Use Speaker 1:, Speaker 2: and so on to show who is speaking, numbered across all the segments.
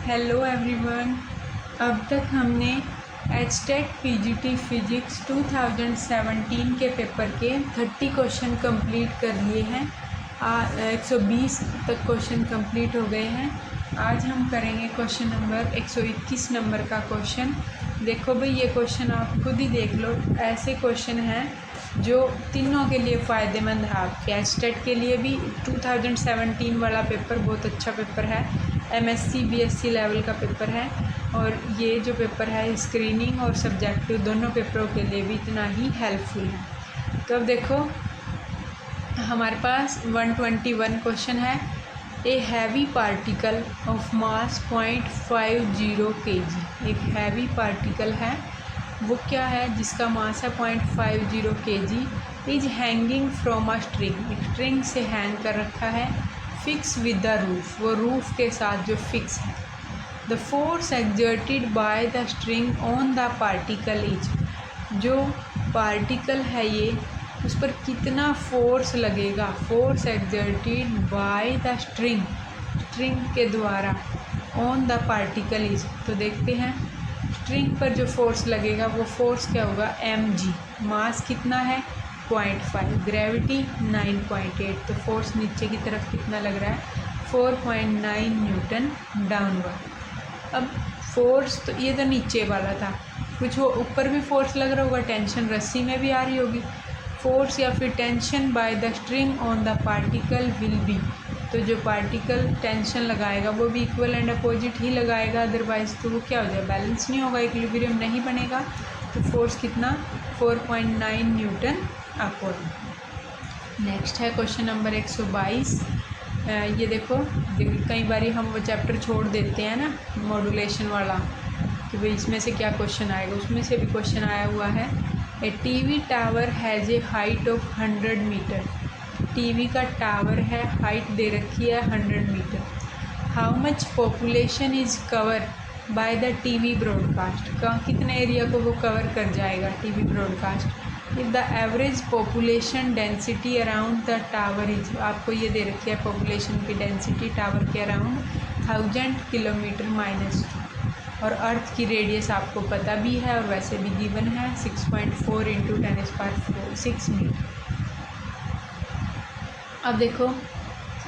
Speaker 1: Hello everyone. अब तक हमने एचटेट पीजीटी फिजिक्स 2017 के पेपर के 30 क्वेश्चन कंप्लीट कर लिए हैं। 120 तक क्वेश्चन कंप्लीट हो गए हैं। आज हम करेंगे क्वेश्चन नंबर 121 नंबर का क्वेश्चन। देखो भाई, ये क्वेश्चन आप खुद ही देख लो। ऐसे क्वेश्चन हैं जो तीनों के लिए फ़ायदेमंद है। आपके एचटेट के लिए भी 2017 वाला पेपर बहुत अच्छा पेपर है, एमएससी बीएससी लेवल का पेपर है, और ये जो पेपर है स्क्रीनिंग और सब्जेक्टिव दोनों पेपरों के लिए भी इतना ही हेल्पफुल है। तो अब देखो, हमारे पास 121 क्वेश्चन है। A heavy particle of mass 0.50 kg। एक हैवी पार्टिकल है, वो क्या है जिसका मास है 0.50 kg। Is hanging from a string. एक स्ट्रिंग से हैंग कर रखा है। फिक्स विद द रूफ, वो रूफ के साथ जो फिक्स है। The force exerted by the string on the particle is. जो पार्टिकल है ये, उस पर कितना फोर्स लगेगा। Force exerted by the string, string के द्वारा, ऑन द पार्टिकल इज। तो देखते हैं स्ट्रिंग पर जो फोर्स लगेगा वो फोर्स क्या होगा, mg। मास कितना है 0.5, ग्रेविटी 9.8। तो फोर्स नीचे की तरफ कितना लग रहा है 4.9 न्यूटन डाउनवर्ड। अब फोर्स तो ये तो नीचे वाला था, कुछ वो ऊपर भी फोर्स लग रहा होगा, टेंशन रस्सी में भी आ रही होगी। फोर्स या फिर tension by the string on the particle will be. तो जो पार्टिकल टेंशन लगाएगा वो भी इक्वल एंड अपोजिट ही लगाएगा, अदरवाइज तो वो क्या हो जाए, बैलेंस नहीं होगा, इक्विलिब्रियम नहीं बनेगा। तो फोर्स कितना 4.9 न्यूटन अपॉन। नेक्स्ट है क्वेश्चन नंबर 122। ये देखो, कई बार हम वो चैप्टर छोड़ देते हैं ना, मॉड्यूलेशन वाला, कि भाई इसमें से क्या क्वेश्चन आएगा। उसमें से भी क्वेश्चन आया हुआ है। A TV tower has a height of 100 metre. TV का टावर है, हाइट दे रखी है 100 metre. How much population is cover by the TV broadcast. कितने एरिया को वो कवर कर जाएगा TV broadcast. If the average population density around the tower is. आपको ये दे रखी है पॉपुलेशन की डेंसिटी टावर के अराउंड 1000 किलोमीटर -2। और अर्थ की रेडियस आपको पता भी है और वैसे भी गिवन है 6.4 × 10⁶ मीटर। अब देखो,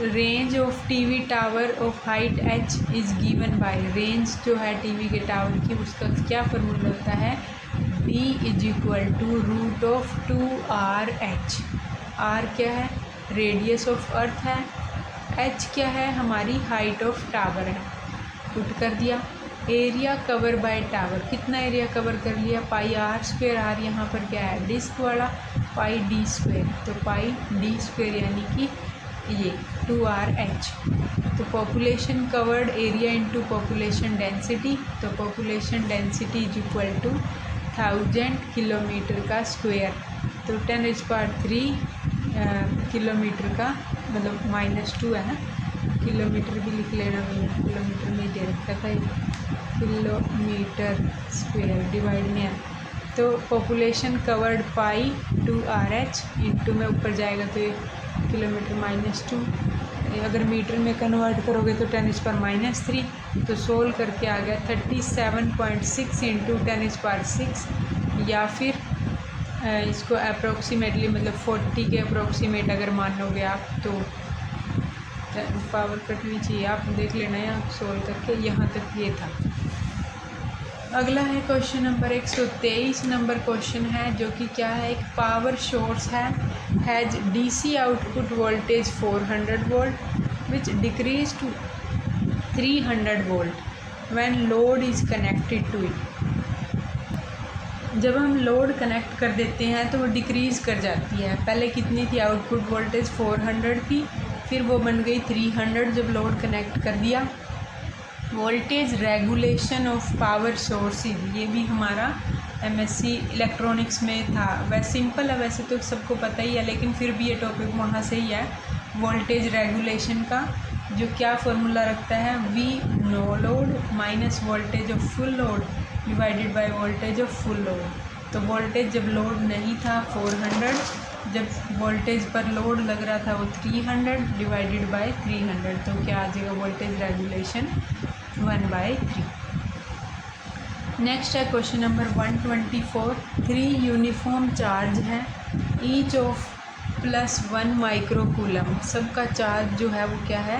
Speaker 1: range of TV tower of height h is given bye. Range जो है टीवी के टावर की, उसका क्या फॉर्मूला होता है, b = √2rh। r क्या है, रेडियस ऑफ अर्थ है, h क्या है, हमारी हाइट ऑफ टावर है। पुट कर दिया। एरिया कवर बाय टावर, कितना एरिया कवर कर लिया, πr²। r यहाँ पर क्या है, डिस्क वाला, πd²। तो πd² यानी कि ये 2rh। तो population covered area into population density. तो पॉपुलेशन डेंसिटी = 1000 किलोमीटर का स्क्वायर। तो 10⁻³ किलोमीटर का, मतलब -2 है ना, किलोमीटर भी लिख लेना भैया, किलोमीटर में दे रखा था ये, किलोमीटर स्क्वायर डिवाइड में है। तो पॉपुलेशन कवर्ड π/2rh इंटू में ऊपर जाएगा तो ये किलोमीटर -2। अगर मीटर में कन्वर्ट करोगे तो 10⁻³ तो सोल्व करके आ गया 37.6 × 10⁻⁶। या फिर इसको अप्रोक्सीमेटली, मतलब 40 के अप्रोक्सीमेट अगर मानोगे आप, तो पावर कट भी चाहिए, आप देख लेना यहाँ सोल्व करके। यहाँ तक ये था। अगला है क्वेश्चन नंबर 123 नंबर क्वेश्चन है, जो कि क्या है, एक पावर सोर्स है, has DC output voltage 400 volt which decreases to 300 volt when load is connected to it. जब हम लोड कनेक्ट कर देते हैं तो वो डिक्रीज़ कर जाती है। पहले कितनी थी आउटपुट वोल्टेज, 400 थी, फिर वो बन गई 300 जब लोड कनेक्ट कर दिया। Voltage regulation of power sources, ये भी हमारा एमएससी इलेक्ट्रॉनिक्स में था। वैसे सिंपल है, वैसे तो सबको पता ही है, लेकिन फिर भी ये टॉपिक वहाँ से ही है। वोल्टेज रेगुलेशन का जो क्या फॉर्मूला रखता है, V no load minus voltage of full load divided by voltage of full load. तो वोल्टेज जब लोड नहीं था 400, जब वोल्टेज पर लोड लग रहा था वो 300 डिवाइडेड बाय 300। तो क्या आ जाएगा, वोल्टेज रेगुलेशन 1/3। नेक्स्ट है क्वेश्चन नंबर 124। 3 यूनिफॉर्म चार्ज हैं, ईच ऑफ +1 माइक्रोकूलम। सबका चार्ज जो है वो क्या है,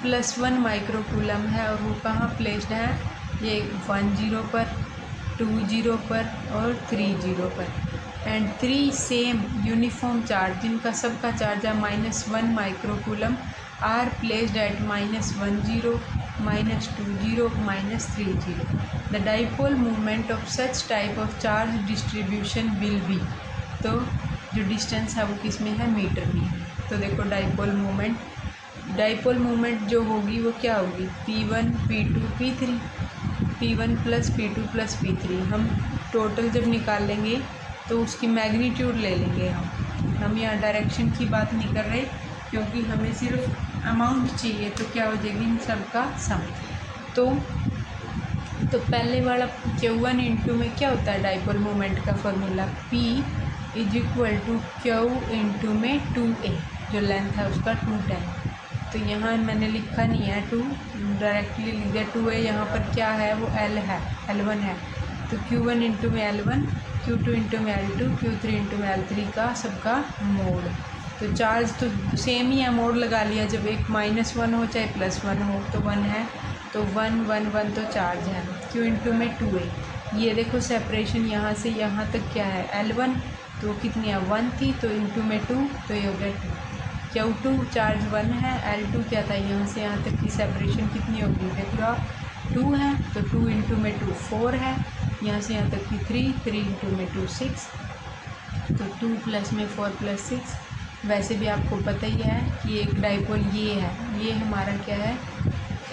Speaker 1: +1 माइक्रोकूलम है, और वो कहाँ प्लेस्ड है, ये 1 0 पर, 2 0 पर और 3 0 पर। एंड 3 सेम यूनिफॉर्म चार्ज जिनका सबका चार्ज है -1 microcoulomb are placed at -1 0, -2 0, -3 0। The dipole movement of such type of charge distribution will be. तो जो डिस्टेंस है वो किस में है, मीटर में है। तो देखो डाइपोल मूवमेंट जो होगी वो क्या होगी, P1 P2 P3, P1 + P2 + P3। हम टोटल जब निकालेंगे तो उसकी मैग्नीट्यूड ले लेंगे। हम यहाँ डायरेक्शन की बात नहीं कर रहे, क्योंकि हमें सिर्फ अमाउंट चाहिए। तो क्या हो जाएगी इन सब का सम। तो पहले वाला Q1 इंटू में क्या होता है, डाइपोल मोमेंट का फॉर्मूला P = Q इंटू में 2a, जो लेंथ है उसका 210। तो यहाँ मैंने लिखा नहीं है 2, डायरेक्टली लिख दिया 2a। यहाँ पर क्या है, वो L है, L1 है। तो Q1 इंटू में L1, Q2 इंटू में L2, Q3 इंटू में L3 का सबका मोड। तो चार्ज तो सेम ही है, मोड लगा लिया। जब एक -1 हो चाहे +1 हो तो 1 है, तो 1 1 1 तो चार्ज है। Q इंटू में 2a। ये देखो सेपरेशन यहाँ से यहाँ तक क्या है, L1 तो कितनी है, 1 थी, तो इंटू में 2, तो ये हो गया 2। Q2 चार्ज 1 है, L2 क्या था, यहाँ से यहाँ तक की सेपरेशन कितनी होगी, देख लो आप, 2 है, तो 2 इंटू में 2 4 है, यहाँ से यहाँ तक की 3 इंटू में 2 6, तो 2 + में 4 + 6। वैसे भी आपको पता ही है कि एक डाइपोल ये है, ये हमारा क्या है,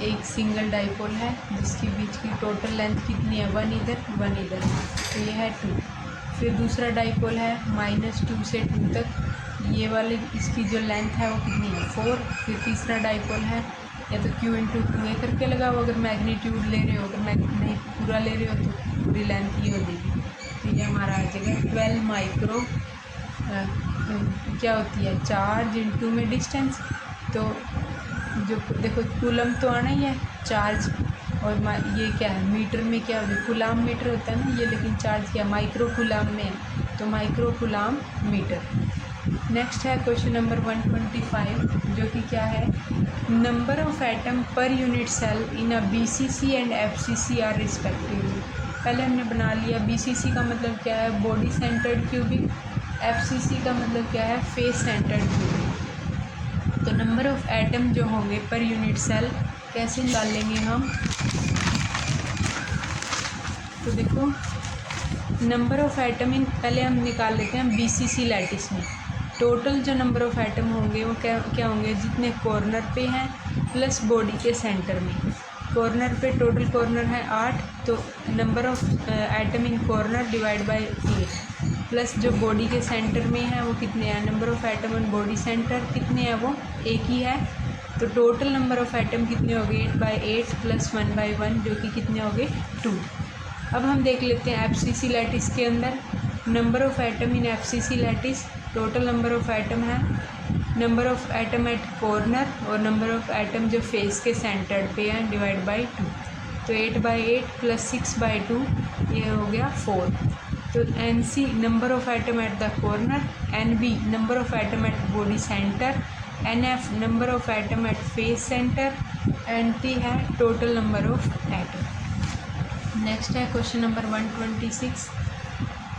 Speaker 1: एक सिंगल डाइपोल है जिसके बीच की टोटल लेंथ कितनी है, 1 इधर 1 इधर, तो ये है 2। फिर दूसरा डाइपोल है -2 से 2 तक, ये वाले इसकी जो लेंथ है वो कितनी है, 4। फिर तीसरा डाइपोल है, या तो Q इंटू 2a करके लगाओ अगर मैग्नीट्यूड ले रहे हो, अगर नहीं पूरा ले रहे हो तो पूरी लेंथ ही हो जाएगी। तो ये हमारा आ जाएगा 12 माइक्रो क्या होती है, चार्ज इंटू में डिस्टेंस। तो जो देखो कूलम तो आना ही है चार्ज, और ये क्या है, मीटर में क्या होगा, कूलाम मीटर होता है ना ये, लेकिन चार्ज क्या माइक्रो कूलाम में है, तो माइक्रो कूलाम मीटर। नेक्स्ट है क्वेश्चन नंबर 125, जो कि क्या है, number of atom per unit cell in a BCC and FCC are respectively. पहले हमने बना लिया, BCC का मतलब क्या है, बॉडी सेंटर्ड क्यूबिक, FCC का मतलब क्या है, फेस सेंटर्ड क्यूबिक। तो नंबर ऑफ एटम जो होंगे पर यूनिट सेल कैसे निकालेंगे हम, तो देखो नंबर ऑफ एटम इन, पहले हम निकाल लेते हैं BCC लैटिस में। टोटल जो नंबर ऑफ एटम होंगे वो क्या होंगे, जितने कॉर्नर पे हैं प्लस बॉडी के सेंटर में। कॉर्नर पे टोटल कॉर्नर है 8, तो number of atom in corner divide by 8, plus जो बॉडी के सेंटर में है वो कितने हैं, number of atom in body centre कितने हैं, वो एक ही है। तो टोटल नंबर ऑफ एटम कितने हो गए, 8/8 + 1/1, जो कि कितने हो गए, 2। अब हम देख लेते हैं FCC लैटिस के अंदर number of atom in FCC lattice. Total number of atom है, number of atom at corner और नंबर ऑफ एटम जो फेस के सेंटर पे हैं डिवाइड बाय 2। तो 8/8 + 6/2 ये हो गया 4। तो NC number of atom at the corner, NB number of atom eight body centre, NF number of atom at face centre, NT है total number of atom. Next है question number 126।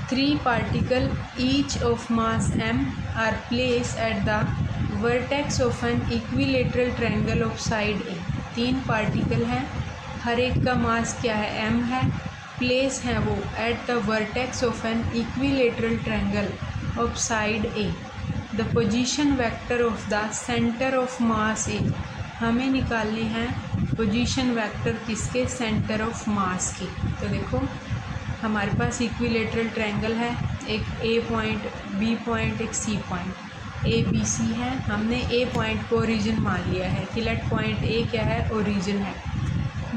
Speaker 1: 3 particles each of mass m are placed at the vertex of an equilateral triangle of side A। 3 particle हैं, हर एक का मास क्या है, m है, place है वो at the vertex of an equilateral triangle of side A। The position vector of the centre of mass A। हमें निकालने हैं पोजीशन वेक्टर किसके, सेंटर ऑफ मास के। तो देखो हमारे पास इक्विलेटरल ट्रायंगल है, एक A पॉइंट, B पॉइंट, एक C पॉइंट, ABC है। हमने A पॉइंट को ओरिजिन मान लिया है कि लेट पॉइंट A क्या है, ओरिजिन है।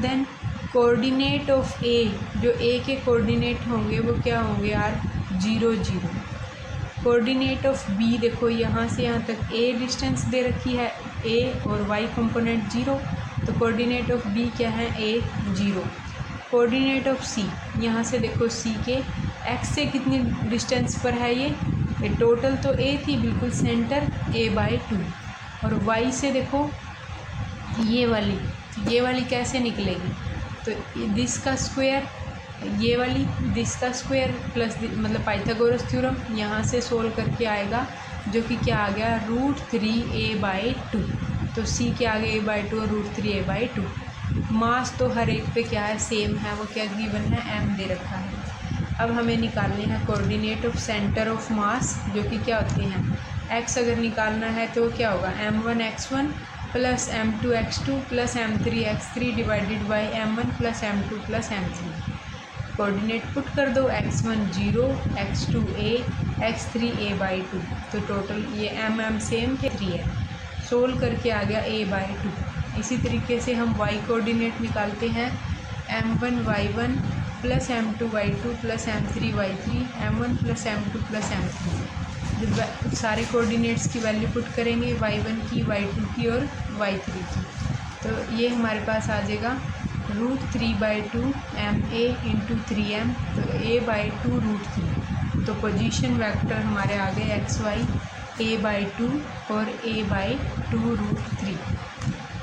Speaker 1: देन कोऑर्डिनेट ऑफ A, जो A के कोऑर्डिनेट होंगे वो क्या होंगे यार, 0 0। कोऑर्डिनेट ऑफ B, देखो यहाँ से यहाँ तक A डिस्टेंस दे रखी है, A और Y कंपोनेंट 0, तो कोऑर्डिनेट ऑफ बी क्या है, ए 0। कोऑर्डिनेट ऑफ सी, यहाँ से देखो सी के एक्स से कितनी डिस्टेंस पर है ये टोटल तो ए थी बिल्कुल सेंटर a/2, और वाई से देखो ये वाली कैसे निकलेगी, तो दिस का स्क्वायर, ये वाली दिस का स्क्वायर प्लस मतलब पाइथागोरस थ्योरम यहाँ से सोल्व करके आएगा, जो कि क्या आ गया √3a/2। तो सी के आगे a/2 और √3a/2। मास तो हर एक पे क्या है, सेम है, वो क्या गिवन है, m दे रखा है। अब हमें निकालने हैं coordinate of centre of mass, जो कि क्या होते हैं, x अगर निकालना है तो क्या होगा, m1x1 plus m2x2 plus m3x3 divided by m1 plus m2 plus m3। Coordinate put कर दो, x1 0, x2 a, x3 a/2, तो टोटल ये m सेम थे 3 है, सोल्व करके आ गया a/2। इसी तरीके से हम y कोऑर्डिनेट निकालते हैं, m1 y1 plus m2 y2 plus m3 y3, m1 plus m2 plus m3। जब सारे कोऑर्डिनेट्स की वैल्यू पुट करेंगे, y1 की, y2 की और y3 की, तो ये हमारे पास आ जाएगा √3/2 ma इंटू 3m, तो a/2 √3। तो पोजीशन वेक्टर हमारे आ गए xy a/2 और a/2 √3।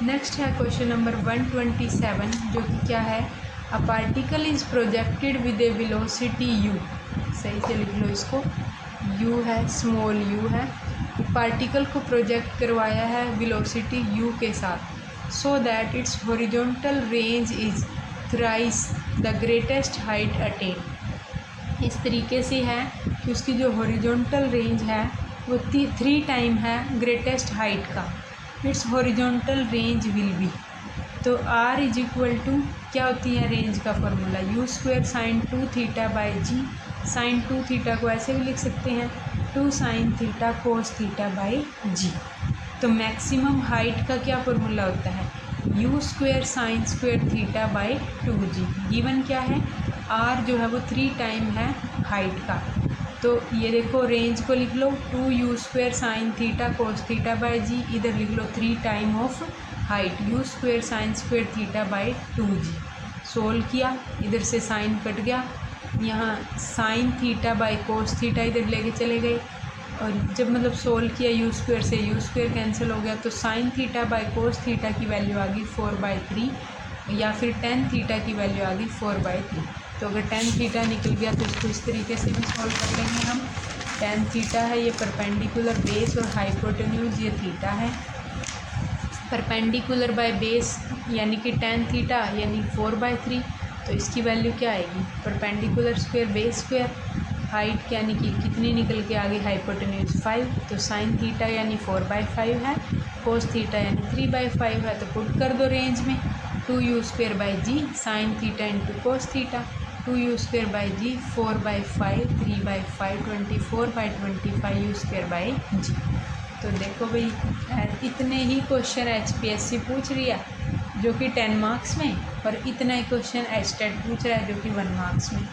Speaker 1: नेक्स्ट है क्वेश्चन नंबर 127, जो कि क्या है, a particle is projected with A velocity u, सही से लिख लो इसको, u है, स्मॉल u है, पार्टिकल को प्रोजेक्ट करवाया है वेलोसिटी u के साथ, so that its horizontal range is thrice the greatest height attained। इस तरीके से है कि उसकी जो हॉरिजॉन्टल रेंज है वो 3 टाइम है ग्रेटेस्ट हाइट का। It's horizontal range will be, तो r इज इक्वल टू क्या होती है रेंज का formula, u² sin 2θ/g। sin 2θ को ऐसे भी लिख सकते हैं 2 sin θ cos θ/g। तो मैक्सिमम हाइट का क्या फॉर्मूला होता है, u² sin² θ/2g। गिवन क्या है, r जो है वो 3 टाइम है हाइट का, तो ये देखो रेंज को लिख लो 2u² sin θ cos θ/g, इधर लिख लो 3 time of height u² sin² θ/2g। Solve किया, इधर से साइन कट गया, यहाँ sin θ/cos θ इधर लेके चले गए, और जब मतलब सोल्व किया u² से u² कैंसिल हो गया, तो sin θ/cos θ की वैल्यू आ गई 4/3, या फिर tan θ की वैल्यू आ गई 4/3। तो अगर tan θ निकल गया तो इसको इस तरीके से भी सॉल्व कर लेंगे हम। tan θ है ये परपेंडिकुलर बेस और हाइपोटेन्यूज ये थीटा है, परपेंडिकुलर बाय बेस यानी कि tan θ यानी 4/3, तो इसकी वैल्यू क्या आएगी, perpendicular square base square, height यानी कि कितनी निकल के आगे हाइपोटेन्यूज 5, तो sin θ यानी 4/5 है, cos θ यानी 3/5 है, तो पुट कर दो रेंज में 2u²/g sin θ into cos θ, 2u²/g 4/5 3/5 24/25 u²/g। तो देखो भाई इतने ही क्वेश्चन HPSC पूछ रही है जो कि 10 मार्क्स में, और इतना ही क्वेश्चन HTET पूछ रहा है जो कि 1 मार्क्स में।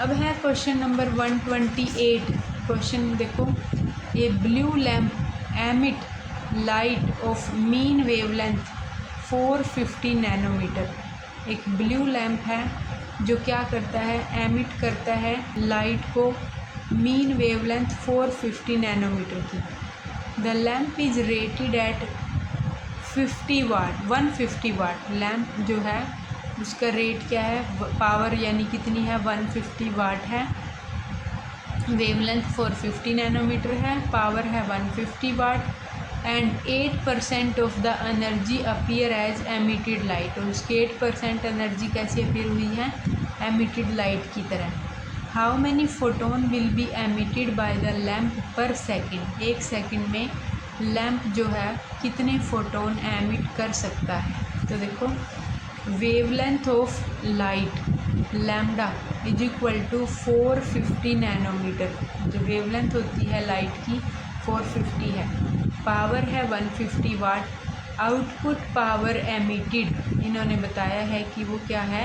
Speaker 1: अब है क्वेश्चन नंबर 128। क्वेश्चन देखो, ये blue lamp emit light of mean wavelength 450 nanometre. एक ब्लू लैम्प है जो क्या करता है, एमिट करता है लाइट को मीन वेवलेंथ 450 नैनोमीटर की। The lamp is rated at 50 watt 150 watt. Lamp जो है उसका रेट क्या है, पावर यानी कितनी है 150 वाट है, वेवलेंथ 450 नैनोमीटर है, पावर है 150 watt, and 8% of the energy appear as emitted light. और उसकी 8% एनर्जी कैसी अपीयर हुई है, एमिटेड लाइट की तरह। How many photon will be emitted by the lamp पर सेकेंड। एक सेकेंड में लैम्प जो है कितने फोटोन एमिट कर सकता है। तो देखो, wavelength of light lambda is equal to 450 nanometre. जो वेवलेंथ होती है लाइट की 450 है, पावर है 150 वाट, आउटपुट पावर एमिटेड इन्होंने बताया है कि वो क्या है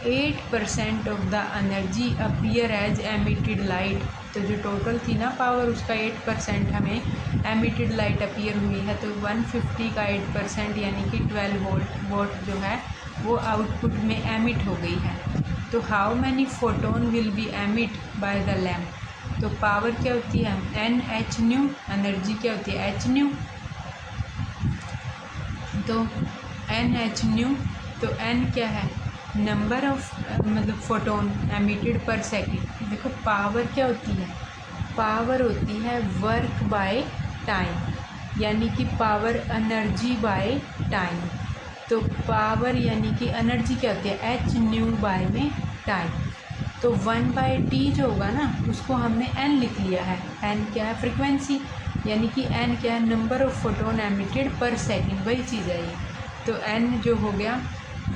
Speaker 1: 8% of the energy appear as emitted light. तो जो टोटल थी ना पावर, उसका 8% हमें एमिटेड लाइट अपीयर हुई है। तो 150 का 8% यानी कि 12 वोट जो है वो आउटपुट में एमिट हो गई है। तो how many photon will be emit by the lamp. तो पावर क्या होती है NH², एनर्जी क्या होती है H²। तो NH², तो N क्या है नंबर ऑफ मतलब फोटोन एमिटेड पर सेकेंड। देखो पावर क्या होती है, पावर होती है वर्क बाय टाइम, यानी कि पावर एनर्जी बाय टाइम। तो पावर यानी कि एनर्जी क्या होती है H² बाय में टाइम। तो 1/T जो होगा ना उसको हमने N लिख लिया है। N क्या है फ्रिक्वेंसी, यानी कि N क्या है नंबर ऑफ फोटोन एमिटेड पर सेकेंड, वही चीज़ है ये। तो N जो हो गया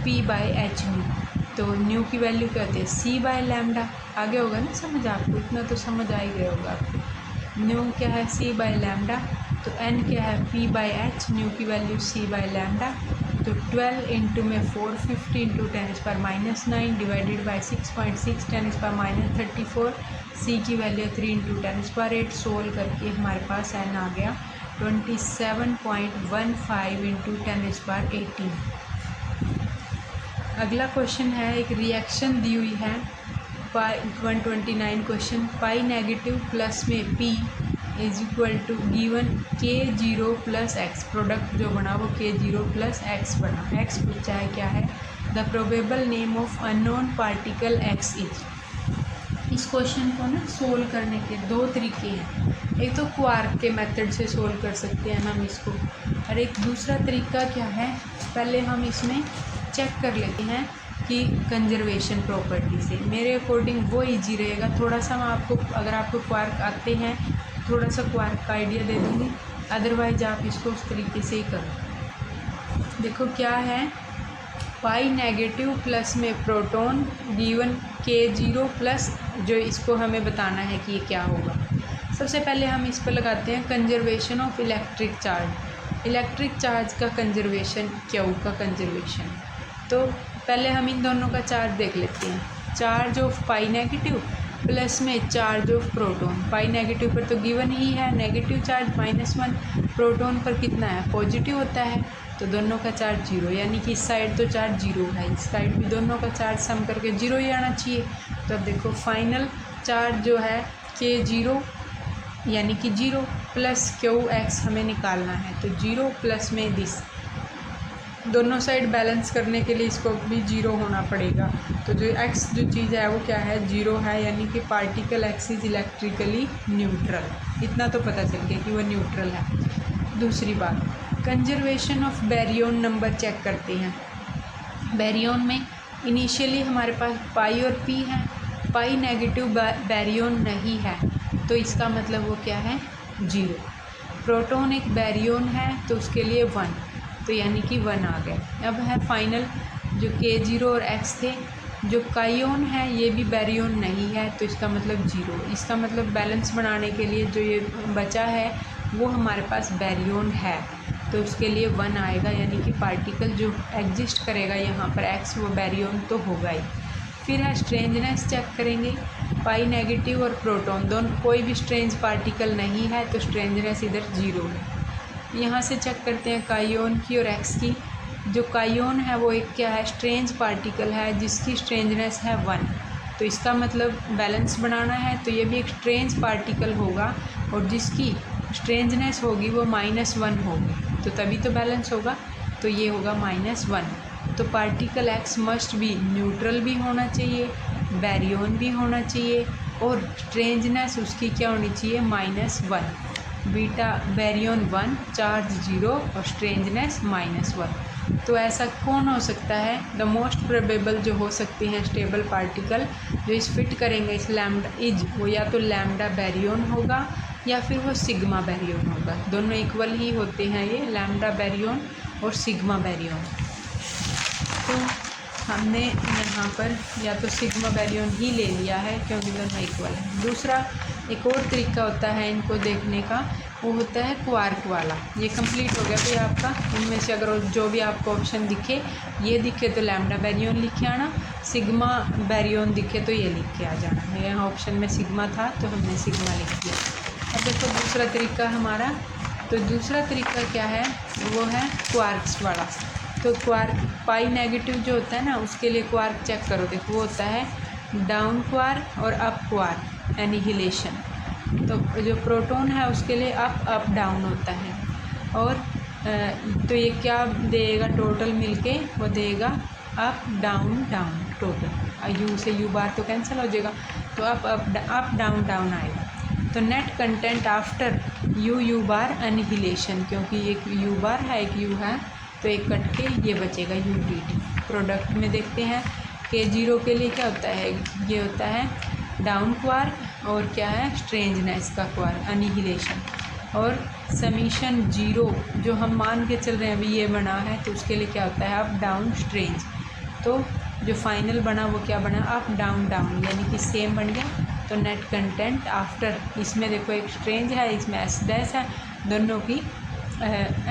Speaker 1: P/h²। तो न्यू की वैल्यू क्या होती है C/λ। आगे होगा ना समझ आपको, इतना तो समझ आ ही गया होगा आपको। न्यू क्या है C/λ, तो N क्या है P/h, न्यू की वैल्यू C/λ। तो 12 इंटू में 450 इंटू 10⁻⁹ डिवाइडेड बाई 6.6 10⁻34। C की वैल्यू 3 इंटू 10⁸ सोल्व करके हमारे पास N आ गया 27.15 इंटू 10⁻18। अगला क्वेश्चन है, एक रिएक्शन दी हुई है 129 क्वेश्चन। पाई नेगेटिव प्लस में P is equal to given K0 plus X. Product जो बना वो K0 प्लस एक्स बना। एक्स पूछा है क्या है, the probable name of unknown particle x is. इस क्वेश्चन को ना सोल्व करने के दो तरीके हैं। एक तो क्वार्क के मेथड से सोल्व कर सकते हैं हम इसको, और एक दूसरा तरीका क्या है, पहले हम इसमें चेक कर लेते हैं कि कंजर्वेशन प्रॉपर्टी से। मेरे अकॉर्डिंग वो इजी रहेगा। थोड़ा सा मैं आपको, अगर आपको क्वार्क आते हैं थोड़ा सा क्वार्क का आइडिया दे दूँगी, अदरवाइज आप इसको उस तरीके से ही करो। देखो क्या है, पाई नेगेटिव प्लस में प्रोटॉन गिवन K0 प्लस, जो इसको हमें बताना है कि ये क्या होगा। सबसे पहले हम इस पर लगाते हैं conservation of electric charge. Electric charge का कंजर्वेशन Q का कंजर्वेशन। तो पहले हम इन दोनों का चार्ज देख लेते हैं। Charge of pi negative plus में charge of proton. Pi negative पर तो गिवन ही है नेगेटिव चार्ज -1, प्रोटॉन पर कितना है पॉजिटिव होता है, तो दोनों का चार्ज 0, यानी कि इस साइड तो चार्ज 0 है, इस साइड भी दोनों का चार्ज सम करके 0 ही आना चाहिए। तो अब देखो फाइनल चार्ज जो है K0 यानी कि 0 प्लस QX हमें निकालना है। तो 0 प्लस में दिस, दोनों साइड बैलेंस करने के लिए इसको भी 0 होना पड़ेगा। तो जो x जो चीज़ है वो क्या है 0 है, यानी कि particle x is electrically neutral. इतना तो पता चल गया कि वो न्यूट्रल है। दूसरी बात, conservation of baryon number check करते हैं। बैरियन में इनिशियली हमारे पास पाई और p है, पाई नेगेटिव बैरियन नहीं है, तो इसका मतलब वो क्या है 0। प्रोटॉन एक बैरियन है तो उसके लिए 1, तो यानी कि 1 आ गया। अब है फाइनल जो K0 और X थे। जो कायोन है ये भी बैरियन नहीं है, तो इसका मतलब 0। इसका मतलब बैलेंस बनाने के लिए जो ये बचा है वो हमारे पास बैरियन है, तो उसके लिए 1 आएगा, यानी कि पार्टिकल जो एग्जिस्ट करेगा यहाँ पर X वो बैरियन तो होगा ही। फिर है स्ट्रेंजनेस चेक करेंगे। पाई नेगेटिव और प्रोटॉन दोनों कोई भी स्ट्रेंज पार्टिकल नहीं है, तो स्ट्रेंजनेस इधर 0 है। यहाँ से चेक करते हैं कायोन की और एक्स की। जो कायोन है वो एक क्या है स्ट्रेंज पार्टिकल है जिसकी स्ट्रेंजनेस है 1, तो इसका मतलब बैलेंस बनाना है तो ये भी एक स्ट्रेंज पार्टिकल होगा, और जिसकी स्ट्रेंजनेस होगी वो -1 होगी, तो तभी तो बैलेंस होगा, तो ये होगा -1। तो पार्टिकल एक्स मस्ट भी न्यूट्रल भी होना चाहिए, बैरियन भी होना चाहिए, और स्ट्रेंजनेस उसकी क्या होनी चाहिए -1। बीटा बैरियन 1, चार्ज 0 और स्ट्रेंजनेस -1। तो ऐसा कौन हो सकता है, द मोस्ट प्रोबेबल जो हो सकते हैं स्टेबल पार्टिकल जो इस फिट करेंगे इस लैम्डा इज, वो या तो लैम्डा बैरियन होगा या फिर वो सिग्मा बैरियन होगा। दोनों इक्वल ही होते हैं ये, लैम्डा बैरियन और सिग्मा बैरियन। तो हमने यहाँ पर या तो सिग्मा बैरियन ही ले लिया है क्योंकि दोनों इक्वल है। दूसरा एक और तरीका होता है इनको देखने का, वो होता है क्वार्क वाला। ये कंप्लीट हो गया भाई आपका। इनमें से अगर जो भी आपको ऑप्शन दिखे, ये दिखे तो लैम्डा बैरियन लिखे आना, सिग्मा बैरियन दिखे तो ये लिख के आ जाना है। यहाँ ऑप्शन में सिग्मा था तो हमने सिग्मा लिख दिया। अब देखो दूसरा तरीका हमारा, तो दूसरा तरीका क्या है, वो है क्वार्क्स वाला। तो क्वार्क पाई नेगेटिव जो होता है ना, उसके लिए क्वार्क चेक करो। देखो वो होता है डाउन क्वार्क और अप क्वार्क एनिहिलेशन। तो जो प्रोटॉन है उसके लिए अप अप डाउन होता है। और तो ये क्या देगा टोटल मिलके, वो देगा up down down total. You से यू बार तो कैंसिल हो जाएगा, तो अप डाउन डाउन आएगा। तो net content after you you bar annihilation, क्योंकि एक यू बार है एक यू है तो एक कट के ये बचेगा यू डी टी। प्रोडक्ट में देखते हैं K0 के लिए क्या होता है, ये होता है डाउन क्वार्क और क्या है स्ट्रेंजनेस का क्वार्क एनिहिलेशन। और समीशन 0 जो हम मान के चल रहे हैं अभी ये बना है, तो उसके लिए क्या होता है अप डाउन स्ट्रेंज। तो जो फाइनल बना वो क्या बना अप डाउन डाउन, यानी कि सेम बन गया। तो नेट कंटेंट आफ्टर, इसमें देखो एक स्ट्रेंज है इसमें एस डैश है, दोनों की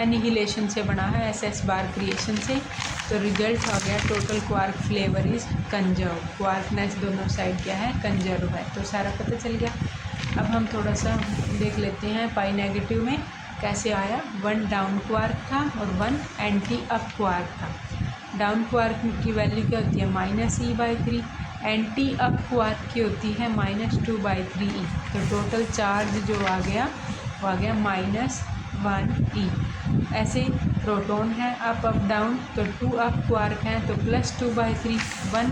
Speaker 1: एनिहिलेशन से बना है एस एस बार क्रिएशन से। तो रिजल्ट आ गया total quark flavour is conserve, quarkness दोनों साइड क्या है कंजर्व है। तो सारा पता चल गया। अब हम थोड़ा सा देख लेते हैं पाई नेगेटिव में कैसे आया। 1 डाउन क्वार्क था और 1 एंटी अप क्वार्क था। डाउन क्वार्क की वैल्यू क्या होती है -e/3, एंटी अप क्वार्क की होती है -2/3e। तो टोटल चार्ज जो आ गया वो आ गया -1e। ऐसे प्रोटॉन है अप अप डाउन, तो 2 अप क्वार्क हैं तो +2/3, 1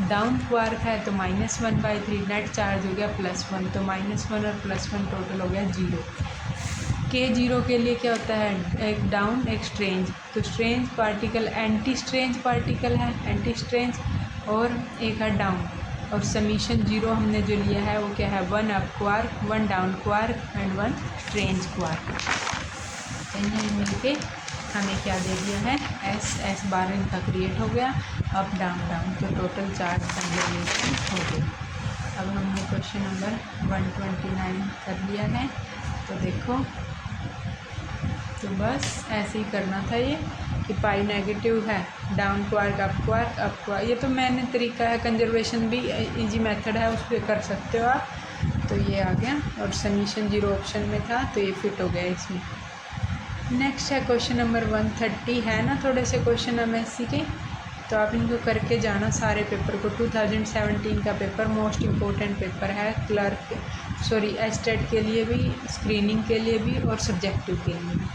Speaker 1: डाउन क्वार्क है तो -1/3, नेट चार्ज हो गया +1। तो -1 और +1 टोटल हो गया 0। K0 के लिए क्या होता है एक डाउन एक स्ट्रेंज, तो strange particle anti strange particle है एंटी स्ट्रेंज, और एक है डाउन। और समीशन 0 हमने जो लिया है वो क्या है 1 up quark, 1 down quark and 1 strange quark. इन्हें मिलके हमें क्या दे दिया है एस बार इनका क्रिएट हो गया अप डाउन डाउन। तो टोटल चार्ज कंजर्वेशन हो गई। अब हमने क्वेश्चन नंबर 129 कर लिया है। तो देखो, तो बस ऐसे ही करना था ये कि पाई नेगेटिव है डाउन क्वार्क अप क्वार्क। ये तो मैंने तरीका है, कंजर्वेशन भी इजी मेथड है, उस पर कर सकते हो आप। तो ये आ गया और समीशन 0 ऑप्शन में था तो ये फिट हो गया इसमें। नेक्स्ट है क्वेश्चन नंबर 130 है ना थोड़े से क्वेश्चन MSc के, तो आप इनको करके जाना सारे पेपर को। 2017 का पेपर मोस्ट इम्पोर्टेंट पेपर है, एस्टेट के लिए भी, स्क्रीनिंग के लिए भी और सब्जेक्टिव के लिए भी।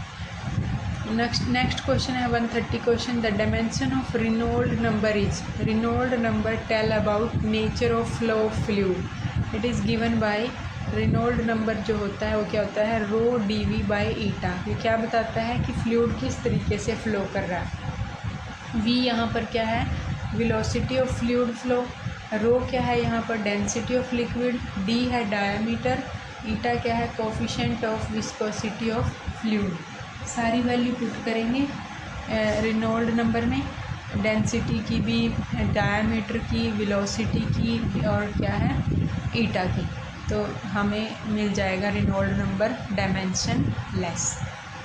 Speaker 1: नेक्स्ट क्वेश्चन है 130 question, the dimension of Reynold number is, Reynold number tell about nature of flow of fluid. It is given by, Reynold number जो होता है वो क्या होता है ρ/dV/ईटा। ये क्या बताता है कि फ्लूइड किस तरीके से फ़्लो कर रहा है। v यहाँ पर क्या है वेलोसिटी ऑफ फ्लूइड फ्लो, रो क्या है यहाँ पर डेंसिटी ऑफ लिक्विड, d है डायमीटर, ईटा क्या है coefficient of viscosity of fluid. सारी वैल्यू पुट करेंगे रेनॉल्ड नंबर में, डेंसिटी की भी, डायमीटर की, वेलोसिटी की और क्या है ईटा की। तो हमें मिल जाएगा रेनॉल्ड नंबर डायमेंशन लेस।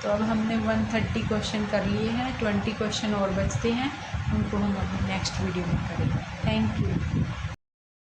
Speaker 1: तो अब हमने 130 क्वेश्चन कर लिए हैं, 20 क्वेश्चन और बचते हैं, उनको हम अपने नेक्स्ट वीडियो में करेंगे। Thank you.